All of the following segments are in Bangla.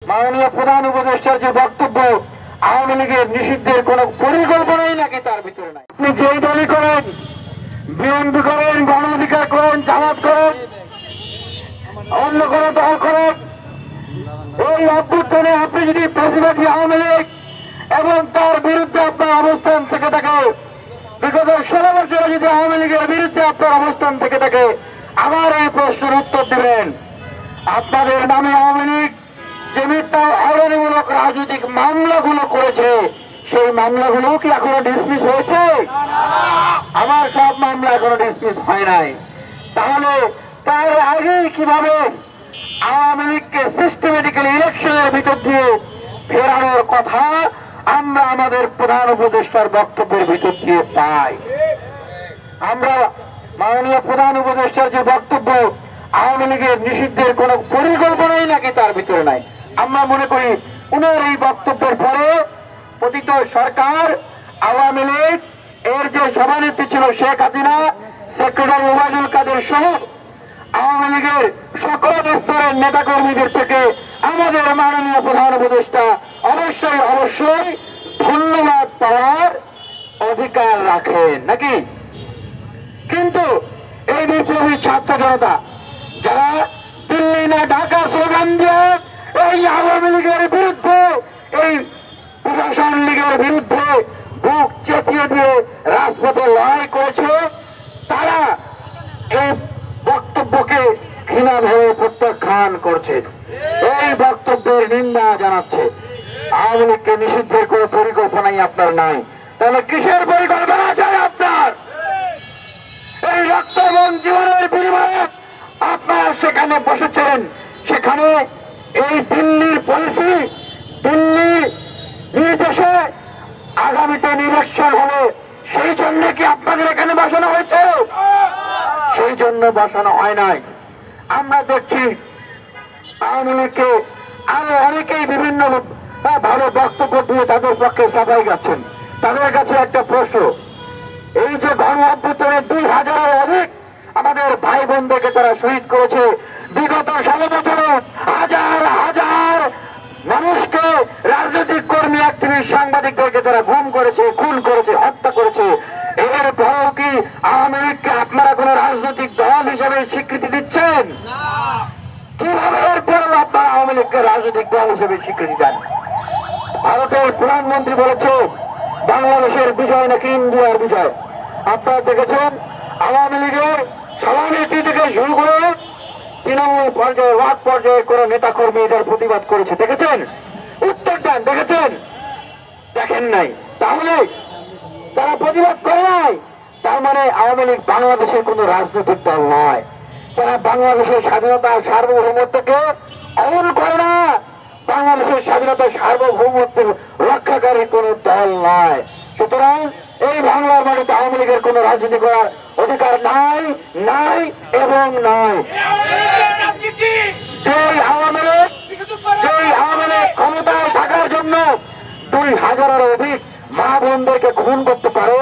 মাননীয় প্রধান উপদেষ্টার যে বক্তব্য, আওয়ামী লীগের নিষিদ্ধের কোন পরিকল্পনাই নাকি তার ভিতরে নাই। আপনি যেই দলই করেন, বিএনপি করেন, গণ অধিকার করেন, জামাত করেন, অন্য কোন দল করেন, এই অভ্যুত্থানে আপনি যদি প্রেসিডেন্ট আওয়ামী লীগ এবং তার বিরুদ্ধে আপনার অবস্থান থেকে থাকে, বিগত 16 বছরে যদি আওয়ামী লীগের বিরুদ্ধে আপনার অবস্থান থেকে থাকে, আবার এই প্রশ্নের উত্তর দেবেন। আপনাদের নামে আওয়ামী লীগ যে মিথ্যা হয়রানিমূলক রাজনৈতিক মামলাগুলো করেছে, সেই মামলাগুলো কি এখনো ডিসমিস হয়েছে? আমার সব মামলা এখনো ডিসমিস হয় নাই। তাহলে তার আগেই কিভাবে আওয়ামী লীগকে সিস্টেমেটিক্যালি ইলেকশনের ভিতর দিয়ে ফেরানোর কথা আমরা আমাদের প্রধান উপদেষ্টার বক্তব্যের ভিতর দিয়ে পাই? আমরা মাননীয় প্রধান উপদেষ্টার যে বক্তব্য, আওয়ামী লীগের নিষিদ্ধের কোন পরিকল্পনাই নাকি তার ভিতরে নাই। আমরা মনে করি উনার এই বক্তব্যের পরে পতিত সরকার, আওয়ামী লীগ এর যে সভানেত্রী ছিল শেখ হাসিনা, সেক্রেটারি ওবায়দুল কাদের সহ আওয়ামী লীগের সকল স্তরের নেতাকর্মীদের থেকে আমাদের মাননীয় প্রধান উপদেষ্টা অবশ্যই অবশ্যই ধন্যবাদ পাওয়ার অধিকার রাখেন নাকি? কিন্তু এই বিপ্লবী ছাত্র জনতা যারা দিল্লি না ঢাকা স্লোগান দিয়ে এই আওয়ামী লীগের বিরুদ্ধে, এই প্রশাসন লীগের বিরুদ্ধে বুক চেঁচিয়ে দিয়ে রাজপথে লড়াই করেছে, তারা এই বক্তব্যকে ঘৃণাভাবে প্রত্যাখ্যান করছে, এই বক্তব্যের নিন্দা জানাচ্ছে। আওয়ামী লীগকে নিষিদ্ধের কোন পরিকল্পনাই আপনার নাই, তাহলে কিসের পরিকল্পনা চাই আপনার? এই রক্ত এবং জীবনের বিনিময়ে আপনারা সেখানে বসেছেন, সেখানে এই দিল্লির পলিসি, দিল্লি নির্দেশে আগামীতে নির্বাচন হলে সেই জন্য কি আপনাদের এখানে বসানো হয়েছে? সেই জন্য বসানো হয় নাই। আমরা দেখছি আওয়ামী লীগকে আরো অনেকেই বিভিন্ন ভালো বক্তব্য দিয়ে তাদের পক্ষে সাফাই গাচ্ছেন। তাদের কাছে একটা প্রশ্ন, এই যে গণ অভ্যুত্থানে 2000-এর অধিক আমাদের ভাই বোনদেরকে তারা শহীদ করেছে, বিগত 16 বছরে হাজার হাজার মানুষকে, রাজনৈতিক কর্মী, অ্যাক্টিভিস্ট, সাংবাদিকদেরকে তারা গুম করেছে, খুন করেছে, হত্যা করেছে। এর পরেও কি আওয়ামী লীগকে আপনারা কোন রাজনৈতিক দল হিসেবে স্বীকৃতি দিচ্ছেন? কিভাবে এরপরেও আপনারা আওয়ামী লীগকে রাজনৈতিক দল হিসেবে স্বীকৃতি দেন? ভারতের প্রধানমন্ত্রী বলেছে বাংলাদেশের বিজয় নাকি ইন্ডিয়ার বিজয়। আপনারা দেখেছেন আওয়ামী লীগের সভানেত্রী থেকে শুরু করে তৃণমূল পর্যায়ে, ওয়ার্ড পর্যায়ে কোন নেতা কর্মী এদের প্রতিবাদ করেছে, দেখেছেন? উত্তর দেন, দেখেছেন? দেখেন নাই। তাহলে তারা প্রতিবাদ করে নাই, তার মানে আওয়ামী লীগ বাংলাদেশের কোন রাজনৈতিক দল নয়। তারা বাংলাদেশের স্বাধীনতা সার্বভৌমত্বকে অমল করে না, বাংলাদেশের স্বাধীনতা সার্বভৌমত্বের রক্ষাকারী কোন দল নয়। সুতরাং এই বাংলার মাটিতে আওয়ামী লীগের কোন রাজনীতি করার অধিকার নাই, নাই এবং নাই। যেই আওয়ামী লীগ ক্ষমতায় থাকার জন্য 2000-এর অধিক মা বোনদেরকে খুন করতে পারে,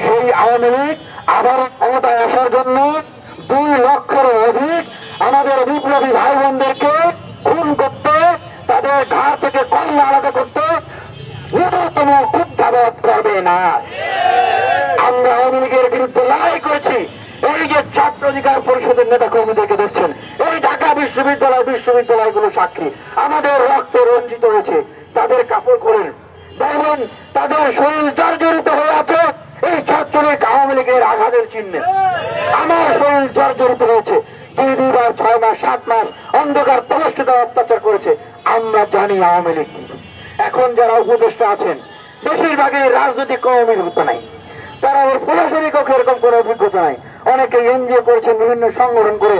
সেই আওয়ামী লীগ আবার ক্ষমতায় আসার জন্য 2 লক্ষেরও অধিক আমাদের বিপ্লবী ভাই বোনদেরকে খুন করতে, তাদের ঘাড় থেকে কল্লা আলাদা করতে ন্যূনতম ক্ষুদ্ধাবোধ করবে না। আমরা আওয়ামী লীগের বিরুদ্ধে লড়াই করেছি। এই যে ছাত্র অধিকার পরিষদের নেতা কর্মীদেরকে দেখছেন, এই ঢাকা বিশ্ববিদ্যালয়গুলো সাক্ষী, আমাদের রক্তে রঞ্জিত হয়েছে। তাদের কাপড় খোলেন, দেখবেন তাদের শরীর জর্জরিত হয়ে আছে এই ছাত্রলীগ আওয়ামী লীগের আঘাতের চিহ্নে। আমার শরীর জর্জরিত হয়েছে, 2 বার 6 মাস 7 মাস অন্ধকার প্রবেষ্টিত অত্যাচার করেছে। আমরা জানি আওয়ামী লীগ কি। এখন যারা উপদেষ্টা আছেন, বেশিরভাগই রাজনৈতিক কোন অভিজ্ঞতা নাই, তারা ওর প্রশাসনিক এরকম কোন অভিজ্ঞতা নাই। অনেকে এনজিও করেছেন, বিভিন্ন সংগঠন করে,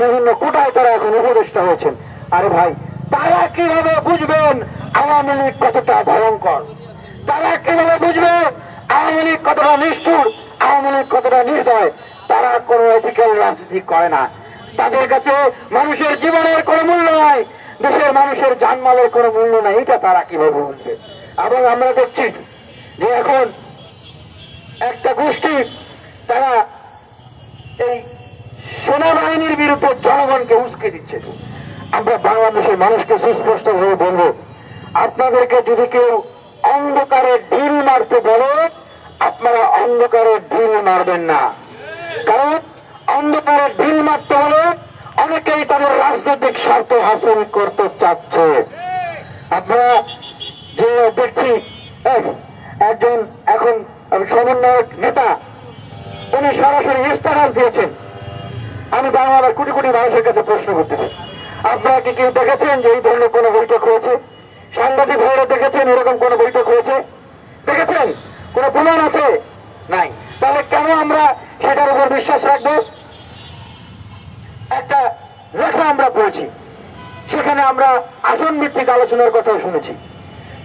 বিভিন্ন কোটায় তারা এখন উপদেষ্টা হয়েছেন। আরে ভাই, তারা কিভাবে বুঝবেন আওয়ামী লীগ কতটা ভয়ঙ্কর? তারা কিভাবে বুঝবে আওয়ামী লীগ কতটা নিষ্ঠুর, আওয়ামী লীগ কতটা নির্দয়? তারা কোন এথিক্যাল রাজনীতি করে না। তাদের কাছে মানুষের জীবনের কোন মূল্য নাই, দেশের মানুষের জানমালের কোন মূল্য নাই। এটা তারা কিভাবে বুঝবে? এবং আমরা দেখছি যে এখন একটা গোষ্ঠী, তারা এই সেনাবাহিনীর বিরুদ্ধে জনগণকে উস্কে দিচ্ছে। আমরা বাংলাদেশের মানুষকে সুস্পষ্টভাবে বলবো, আপনাদেরকে যদি কেউ অন্ধকারে ঢিল মারতে বলে, আপনারা অন্ধকারে ঢিল মারবেন না। কারণ অন্ধকারে ঢিল মারতে হলে অনেকেই তাদের রাজনৈতিক স্বার্থ হাসিল করতে চাচ্ছে। আপনারা যে দেখছি একজন এখন সমন্বয়ক নেতা, উনি সরাসরি ইস্তেহার দিয়েছেন। আমি বাংলার কোটি কোটি মানুষের কাছে প্রশ্ন করতেছি, আপনারা কি কেউ দেখেছেন যে এই ধরনের কোন বৈঠক হয়েছে? সাংবাদিক ভাইরা দেখেছেন এরকম কোন বৈঠক হয়েছে? দেখেছেন? কোন প্রমাণ আছে? নাই। তাহলে কেন আমরা সেটার উপর বিশ্বাস রাখবো? একটা লেখা আমরা পড়েছি, সেখানে আমরা আসন ভিত্তিক আলোচনার কথাও শুনেছি।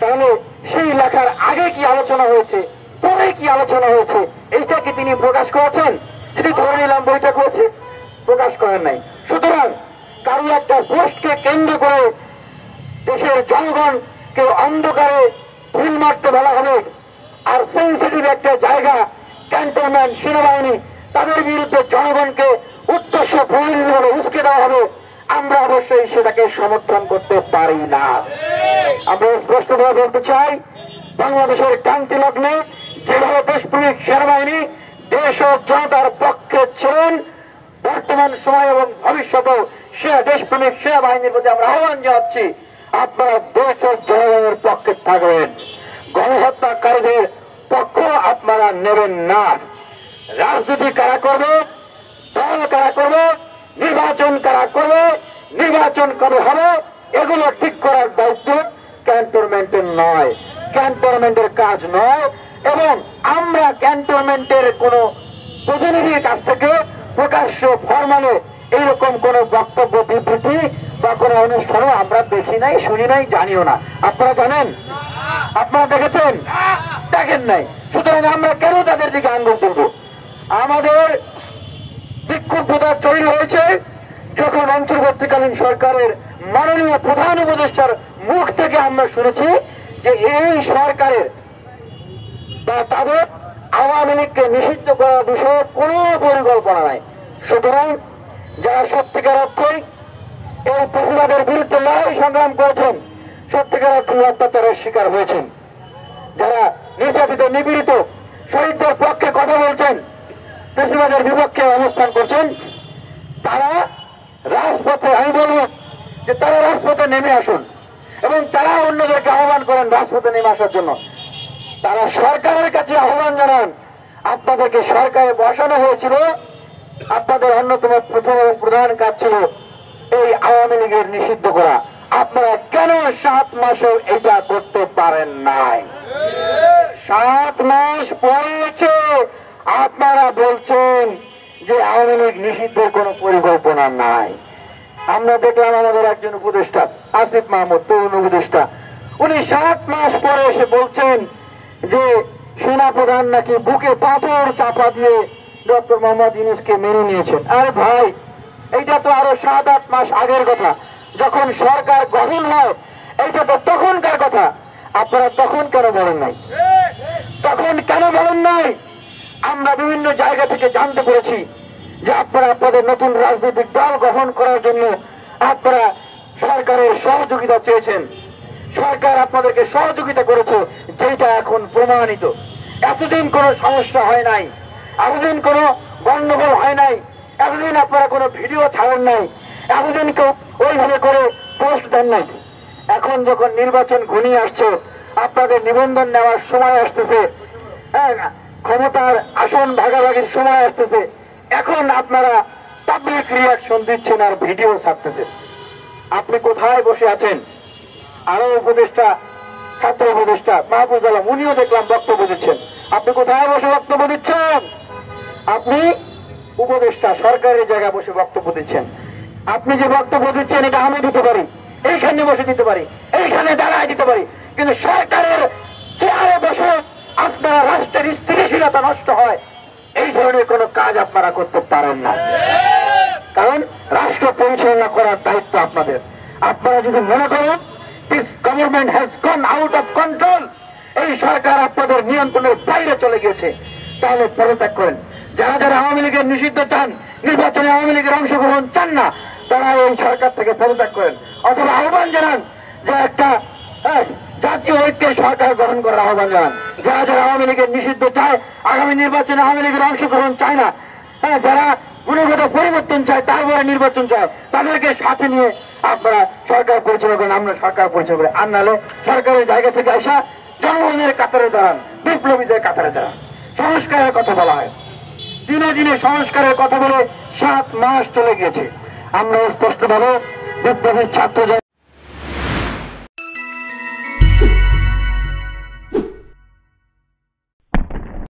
তাহলে সেই লেখার আগে কি আলোচনা হয়েছে, পরে কি আলোচনা হয়েছে, এইটা কি তিনি প্রকাশ করেছেন? যদি ধরে নিলাম বৈঠক হয়েছে, প্রকাশ করেন নাই। সুতরাং কারো একটা পোস্টকে কেন্দ্র করে দেশের জনগণকে অন্ধকারে ঢিল মারতে বলা হবে, আর সেন্সিটিভ একটা জায়গা ক্যান্টনমেন্ট সেনাবাহিনী, তাদের বিরুদ্ধে জনগণকে উদ্দেশ্য প্রণোদিতভাবে উস্কে দেওয়া হবে, আমরা অবশ্যই সেটাকে সমর্থন করতে পারি না। আমরা স্পষ্টভাবে বলতে চাই, বাংলাদেশের ক্রান্তি লগ্নে যেভাবে দেশপ্রেমিক সেনাবাহিনী দেশ ও জনতার পক্ষে ছিলেন, বর্তমান সময় এবং ভবিষ্যতেও সে দেশপ্রেমিক সেনাবাহিনীর প্রতি আমরা আহ্বান জানাচ্ছি, আপনারা দেশ ও জনগণের পক্ষে থাকবেন, গণহত্যাকারীদের পক্ষ আপনারা নেবেন না। রাজনীতি কারা করবে, দল কারা করবে, নির্বাচন কারা করবে, নির্বাচন কবে হবে, এগুলো ঠিক করার দায়িত্ব ক্যান্টনমেন্টের নয়, ক্যান্টনমেন্টের কাজ নয়। এবং আমরা ক্যান্টনমেন্টের কোন প্রতিনিধির কাছ থেকে প্রকাশ্য ফরমালে এইরকম কোন বক্তব্য বিবৃতি বা কোন অনুষ্ঠানও আমরা দেখি নাই, শুনি নাই, জানিও না। আপনারা জানেন? আপনারা দেখেছেন? দেখেন নাই। সুতরাং আমরা কেন তাদের দিকে আঙ্গুল তুলব? আমাদের বিক্ষুব্ধতা তৈরি হয়েছে যখন অন্তর্বর্তীকালীন সরকারের মাননীয় প্রধান উপদেষ্টার মুখ থেকে আমরা শুনেছি যে এই সরকারের বা তাদের আওয়ামী লীগকে নিষিদ্ধ করার বিষয়ে কোন পরিকল্পনা নাই। সুতরাং যারা সত্যিকার অর্থই এই প্রতিবাদের বিরুদ্ধে লড়াই সংগ্রাম করেছেন, সত্যিকার অর্থে অত্যাচারের শিকার হয়েছেন, যারা নির্যাতিত নিপীড়িত শহীদদের পক্ষে কথা বলছেন, প্রতিবাদের বিপক্ষে অবস্থান করছেন, তারা রাজপথে, আমি বলব যে তারা রাজপথে নেমে আসুন এবং তারা অন্যদেরকে আহ্বান করেন রাজপথে নেমে আসার জন্য। তারা সরকারের কাছে আহ্বান জানান, আপনাদেরকে সরকারে বসানো হয়েছিল, আপনাদের অন্যতম প্রথম এবং প্রধান কাজ ছিল এই আওয়ামী লীগের নিষিদ্ধ করা, আপনারা কেন 7 মাসেও এটা করতে পারেন নাই? 7 মাস পড়েছে আপনারা বলছেন যে আওয়ামী লীগ নিষিদ্ধের কোন পরিকল্পনা নাই। আমরা দেখলাম আমাদের একজন উপদেষ্টা আসিফ মাহমুদ, তরুণ উপদেষ্টা, উনি 7 মাস পরে এসে বলছেন যে সেনাপ্রধান নাকি বুকে পাথর চাপা দিয়ে ডক্টর মোহাম্মদ ইউনূসকে মেনে নিয়েছেন। আরে ভাই, এইটা তো আরো 7-8 মাস আগের কথা, যখন সরকার গঠন হয়, এইটা তো তখনকার কথা। আপনারা তখন কেন বলেন নাই? তখন কেন বলেন নাই? আমরা বিভিন্ন জায়গা থেকে জানতে পেরেছি যে আপনারা আপনাদের নতুন রাজনৈতিক দল গঠন করার জন্য আপনারা সরকারের সহযোগিতা চেয়েছেন, সরকার আপনাদেরকে সহযোগিতা করেছে, যেটা এখন প্রমাণিত। এতদিন কোনো সমস্যা হয় নাই, এতদিন কোনো গন্ডগোল হয় নাই, এতদিন আপনারা কোনো ভিডিও ছাড়েন নাই, এতদিন কেউ ওইভাবে করে পোস্ট দেন নাই। এখন যখন নির্বাচন ঘনিয়ে আসছে, আপনাদের নিবন্ধন নেওয়ার সময় আসতেছে, ক্ষমতার আসন ভাগাভাগির সময় আসতেছে, এখন আপনারা পাবলিক রিয়াকশন দিচ্ছেন আর ভিডিও ছাড়তেছেন। আপনি কোথায় বসে আছেন? আরো উপদেষ্টা, ছাত্র উপদেষ্টা মাহফুজ আলম, উনিও দেখলাম বক্তব্য দিচ্ছেন। আপনি কোথায় বসে বক্তব্য দিচ্ছেন? আপনি উপদেষ্টা, সরকারের জায়গায় বসে বক্তব্য দিচ্ছেন। আপনি যে বক্তব্য দিচ্ছেন এটা আমি দিতে পারি, এইখানে বসে দিতে পারি, এইখানে দাঁড়ায় দিতে পারি, কিন্তু সরকারের চেয়ারে বসে আপনারা রাষ্ট্রের স্থিতিশীলতা নষ্ট হয়, এই ধরনের কোন কাজ আপনারা করতে পারেন না। কারণ রাষ্ট্র পরিচালনা করার দায়িত্ব আপনাদের। আপনারা যদি মনে করেন this government has gone out of control, এই সরকার আপনাদের নিয়ন্ত্রণের বাইরে চলে গেছে, তাহলে পদত্যাগ করেন। যারা যারা আওয়ামী লীগের নিষিদ্ধ চান, নির্বাচনে আওয়ামী লীগের অংশগ্রহণ চান না, তারা এই সরকার থেকে পদত্যাগ করেন, অথবা আহ্বান জানান যে একটা জাতীয় ঐক্যের সরকার গঠন করার আহ্বান জানান। যারা যারা আওয়ামী লীগের নিষিদ্ধ চায়, আগামী নির্বাচনে আওয়ামী লীগের অংশগ্রহণ চায় না, যারা গুণগত পরিবর্তন চায়, তারপরে নির্বাচন চায়, তাদেরকে সাথে নিয়ে আপনারা সরকার পরিচালনা করেন, আমরা সরকার পরিচালনা করি। আর নাহলে সরকারের জায়গা থেকে আসা জনগণের কাতারে দাঁড়ান, বিপ্লবীদের কাতারে দাঁড়ান। সংস্কারের কথা বলা হয়, দিনে দিনে সংস্কারের কথা বলে 7 মাস চলে গেছে। আমরা স্পষ্টভাবে বিপ্লবী ছাত্র